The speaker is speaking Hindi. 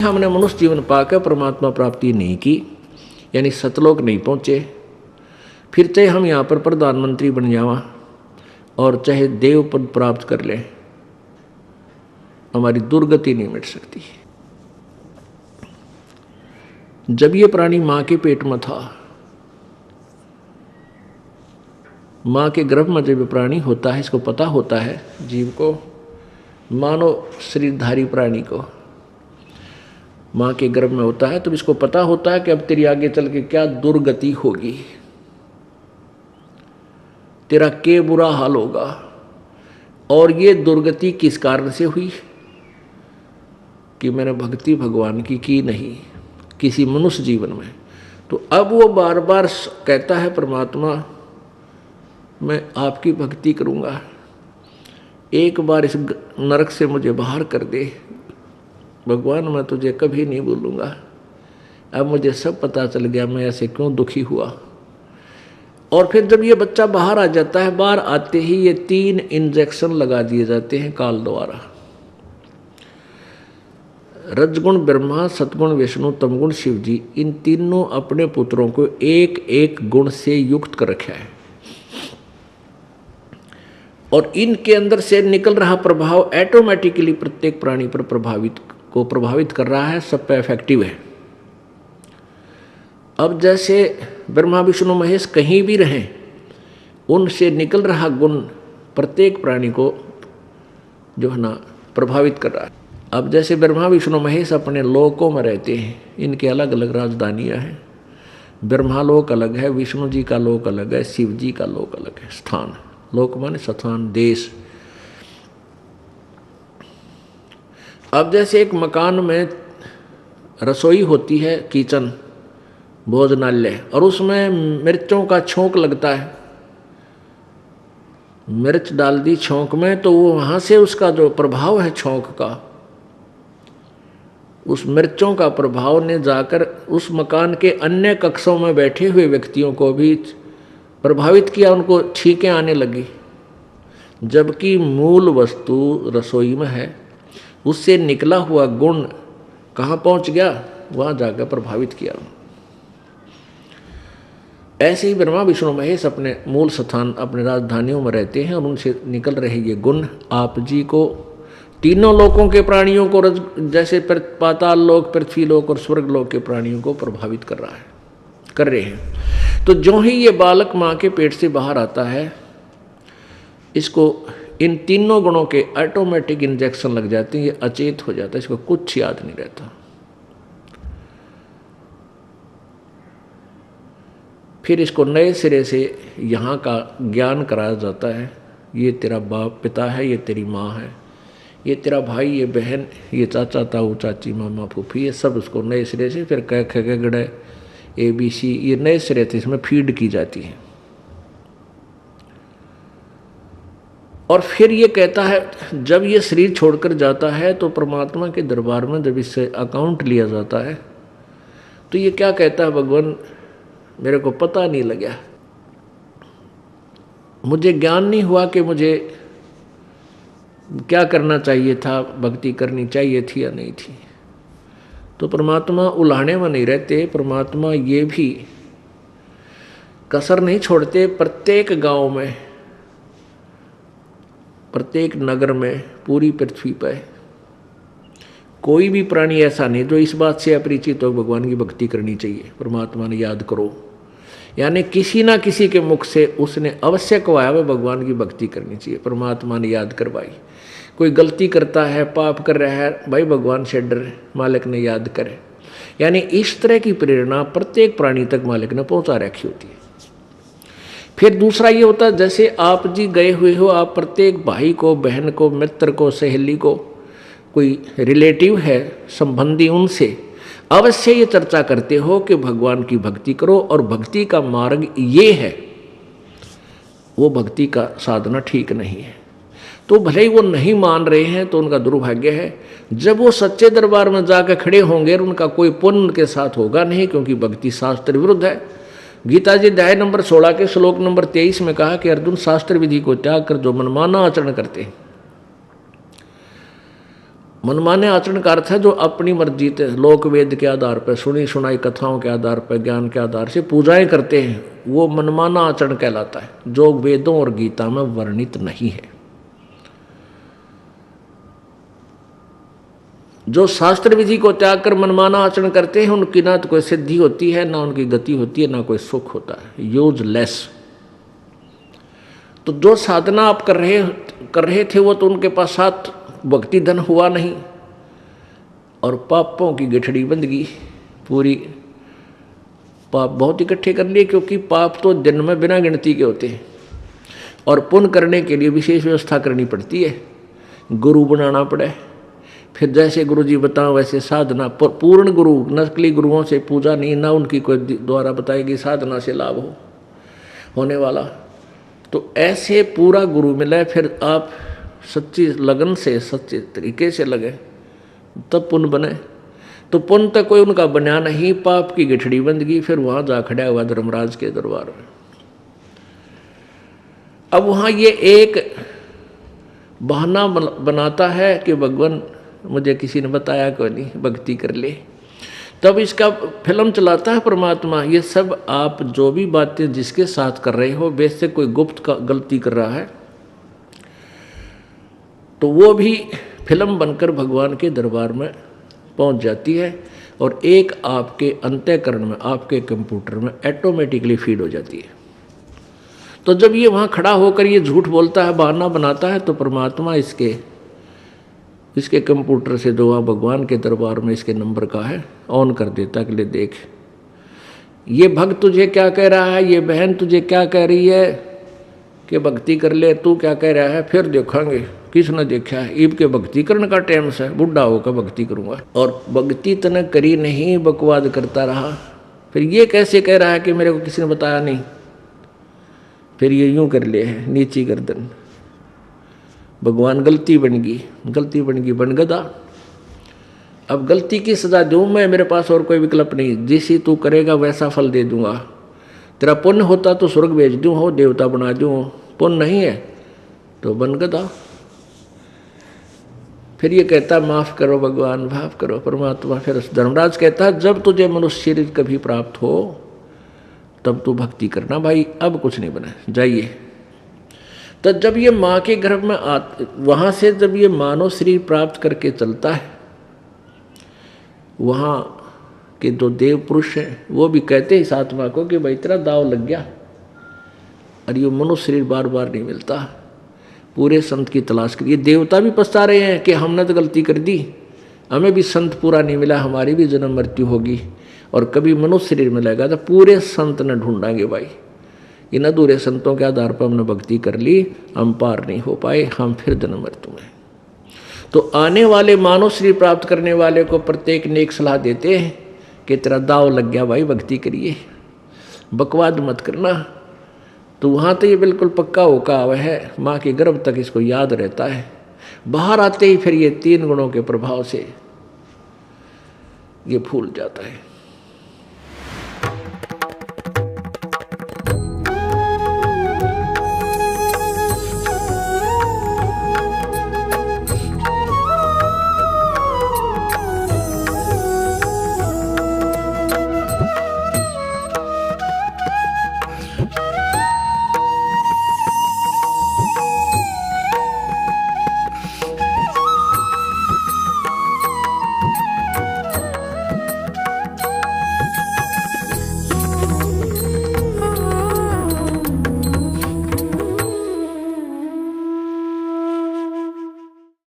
हमने मनुष्य जीवन पाकर परमात्मा प्राप्ति नहीं की, यानी सतलोक नहीं पहुँचे, फिर चाहे हम यहाँ पर प्रधानमंत्री बन जावा और चाहे देव पद प्राप्त कर लें, हमारी दुर्गति नहीं मिट सकती। जब ये प्राणी माँ के पेट में था, माँ के गर्भ में जब प्राणी होता है, इसको पता होता है जीव को, मानव शरीरधारी प्राणी को माँ के गर्भ में होता है, तो इसको पता होता है कि अब तेरी आगे चल के क्या दुर्गति होगी, तेरा क्या बुरा हाल होगा। और ये दुर्गति किस कारण से हुई कि मैंने भक्ति भगवान की नहीं किसी मनुष्य जीवन में। तो अब वो बार बार कहता है परमात्मा मैं आपकी भक्ति करूँगा, एक बार इस नरक से मुझे बाहर कर दे भगवान, मैं तुझे कभी नहीं भूलूंगा। अब मुझे सब पता चल गया मैं ऐसे क्यों दुखी हुआ। और फिर जब ये बच्चा बाहर आ जाता है, बाहर आते ही ये 3 इंजेक्शन लगा दिए जाते हैं काल द्वारा। रजगुण ब्रह्मा, सतगुण विष्णु, तमगुण शिव जी, इन तीनों अपने पुत्रों को एक एक गुण से युक्त कर रखा है और इनके अंदर से निकल रहा प्रभाव ऑटोमेटिकली प्रत्येक प्राणी पर प्रभावित कर रहा है, सब पे इफेक्टिव है। अब जैसे ब्रह्मा विष्णु महेश कहीं भी रहें, उनसे निकल रहा गुण प्रत्येक प्राणी को जो है ना प्रभावित कर रहा है। अब जैसे ब्रह्मा विष्णु महेश अपने लोकों में रहते हैं, इनके अलग अलग राजधानियाँ हैं। ब्रह्मा लोक अलग है, विष्णु जी का लोक अलग है, शिव जी का लोक अलग है। स्थान, लोक माने स्थान, देश। अब जैसे एक मकान में रसोई होती है, किचन, भोजनालय, और उसमें मिर्चों का छोंक लगता है, मिर्च डाल दी छोंक में, तो वो वहाँ से उसका जो प्रभाव है छोंक का, उस मिर्चों का प्रभाव ने जाकर उस मकान के अन्य कक्षों में बैठे हुए व्यक्तियों को भी प्रभावित किया, उनको छींकें आने लगी। जबकि मूल वस्तु रसोई में है, उससे निकला हुआ गुण कहाँ पहुँच गया, वहाँ जाकर प्रभावित किया। ऐसे ही ब्रह्मा विष्णु महेश अपने मूल स्थान, अपने राजधानियों में रहते हैं और उनसे निकल रहे ये गुण आप जी को, तीनों लोकों के प्राणियों को, जैसे पाताल लोक, पृथ्वी लोक और स्वर्ग लोक के प्राणियों को प्रभावित कर रहे हैं। तो जो ही ये बालक माँ के पेट से बाहर आता है, इसको इन तीनों गुणों के ऑटोमेटिक इंजेक्शन लग जाते हैं, ये अचेत हो जाता है, इसको कुछ याद नहीं रहता। फिर इसको नए सिरे से यहाँ का ज्ञान कराया जाता है, ये तेरा बाप पिता है, ये तेरी माँ है, ये तेरा भाई, ये बहन, ये चाचा ताऊ चाची मामा फूफी, ये सब उसको नए सिरे से फिर क ख ग ग ABC, ये नए सिरे से इसमें फीड की जाती है। और फिर ये कहता है जब ये शरीर छोड़कर जाता है तो परमात्मा के दरबार में जब इससे अकाउंट लिया जाता है, तो ये क्या कहता है, भगवान मेरे को पता नहीं लगा, मुझे ज्ञान नहीं हुआ कि मुझे क्या करना चाहिए था, भक्ति करनी चाहिए थी या नहीं थी। तो परमात्मा उलाहने में नहीं रहते, परमात्मा ये भी कसर नहीं छोड़ते। प्रत्येक गांव में, प्रत्येक नगर में, पूरी पृथ्वी पर कोई भी प्राणी ऐसा नहीं जो इस बात से अपरिचित हो भगवान की भक्ति करनी चाहिए, परमात्मा ने याद करो। यानी किसी ना किसी के मुख से उसने अवश्य कहवाया वह भगवान की भक्ति करनी चाहिए, परमात्मा ने याद करवाई। कोई गलती करता है, पाप कर रहा है, भाई भगवान से डर, मालिक ने याद करे। यानी इस तरह की प्रेरणा प्रत्येक प्राणी तक मालिक ने पहुंचा रखी होती है। फिर दूसरा ये होता है, जैसे आप जी गए हुए हो, आप प्रत्येक भाई को, बहन को, मित्र को, सहेली को, कोई रिलेटिव है, संबंधी, उनसे अवश्य ये चर्चा करते हो कि भगवान की भक्ति करो और भक्ति का मार्ग ये है, वो भक्ति का साधना ठीक नहीं है। तो भले ही वो नहीं मान रहे हैं तो उनका दुर्भाग्य है। जब वो सच्चे दरबार में जाकर खड़े होंगे, उनका कोई पुण्य उनके साथ होगा नहीं, क्योंकि भक्ति शास्त्र विरुद्ध है। गीता जी अध्याय नंबर 16 के श्लोक नंबर 23 में कहा कि अर्जुन, शास्त्र विधि को त्याग कर जो मनमाना आचरण करते हैं मनमाने आचरण का अर्थ है जो अपनी मर्जी से लोक वेद के आधार पर, सुनी सुनाई कथाओं के आधार पर, ज्ञान के आधार से पूजाएं करते हैं, वो मनमाना आचरण कहलाता है, जो वेदों और गीता में वर्णित नहीं है। जो शास्त्र विधि को त्याग कर मनमाना आचरण करते हैं, उनकी ना तो कोई सिद्धि होती है, ना उनकी गति होती है, ना कोई सुख होता है, यूजलेस। तो जो साधना आप कर रहे थे वो तो उनके पास साथ भक्ति धन हुआ नहीं, और पापों की गठड़ी बंध गई पूरी। पाप बहुत इकट्ठे कर लिए, क्योंकि पाप तो दिन में बिना गिनती के होते हैं, और पुण्य करने के लिए विशेष व्यवस्था करनी पड़ती है, गुरु बनाना पड़े। फिर जैसे गुरु जी बताओ वैसे साधना, पूर्ण गुरु, नकली गुरुओं से पूजा नहीं, ना उनकी कोई द्वारा बताएगी साधना से लाभ होने वाला। तो ऐसे पूरा गुरु मिले, फिर आप सच्ची लगन से, सच्चे तरीके से लगे, तब पुण्य बने। तो पुण्य तक कोई उनका बना नहीं, पाप की गठड़ी बंद गई। फिर वहां जा खड़ा हुआ धर्मराज के दरबार में। अब वहां ये एक बहाना बनाता है कि भगवान मुझे किसी ने बताया कोई नहीं, भक्ति कर ले। तब इसका फिल्म चलाता है परमात्मा, ये सब आप जो भी बातें जिसके साथ कर रहे हो, वैसे कोई गुप्त का गलती कर रहा है, तो वो भी फिल्म बनकर भगवान के दरबार में पहुंच जाती है, और एक आपके अंतःकरण में, आपके कंप्यूटर में ऑटोमेटिकली फीड हो जाती है। तो जब ये वहाँ खड़ा होकर ये झूठ बोलता है, बहाना बनाता है, तो परमात्मा इसके कंप्यूटर से जो वहाँ भगवान के दरबार में इसके नंबर का है ऑन कर देता कि ले देख, ये भक्त तुझे क्या कह रहा है, ये बहन तुझे क्या कह रही है कि भक्ति कर ले, तू क्या कह रहा है, फिर देखेंगे किसने देखा है। ईब के भक्ति करने का टाइम से, बुढ़ा होकर भक्ति करूँगा। और भक्ति तने करी नहीं, बकवाद करता रहा। फिर ये कैसे कह रहा है कि मेरे को किसी ने बताया नहीं। फिर ये यूँ कर ले है, नीची गर्दन। भगवान गलती बन गई, बन गदा। अब गलती की सजा दूँ मैं, मेरे पास और कोई विकल्प नहीं। जिसी तू करेगा वैसा फल दे दूंगा। तेरा पुण्य होता तो स्वर्ग भेज दूँ, हो देवता बना दूँ, पुण्य नहीं है तो बन गदा। फिर ये कहता माफ़ करो भगवान, माफ़ करो परमात्मा। फिर धर्मराज कहता है जब तुझे मनुष्य शरीर कभी प्राप्त हो तब तू भक्ति करना भाई, अब कुछ नहीं बना, जाइए। तो जब ये माँ के गर्भ में वहाँ से जब ये मानव शरीर प्राप्त करके चलता है, वहाँ के जो देव पुरुष हैं वो भी कहते हैं इस आत्मा को कि भाई तेरा दाव लग गया, और ये मनुष्य शरीर बार बार नहीं मिलता। पूरे संत की तलाश करिए। देवता भी पछता रहे हैं कि हमने तो गलती कर दी, हमें भी संत पूरा नहीं मिला, हमारी भी जन्म मृत्यु होगी, और कभी मनुष्य शरीर मिलेगा तो पूरे संत न ढूंढेंगे भाई। इन अधूरे संतों के आधार पर हमने भक्ति कर ली, हम पार नहीं हो पाए, हम फिर जन्म मृत्यु में। तो आने वाले मानव शरीर प्राप्त करने वाले को प्रत्येक ने एक सलाह देते हैं कि तेरा दाव लग गया भाई, भक्ति करिए, बकवाद मत करना। तो वहाँ तो ये बिल्कुल पक्का होका हुआ है, माँ के गर्भ तक इसको याद रहता है। बाहर आते ही फिर ये 3 गुणों के प्रभाव से ये भूल जाता है।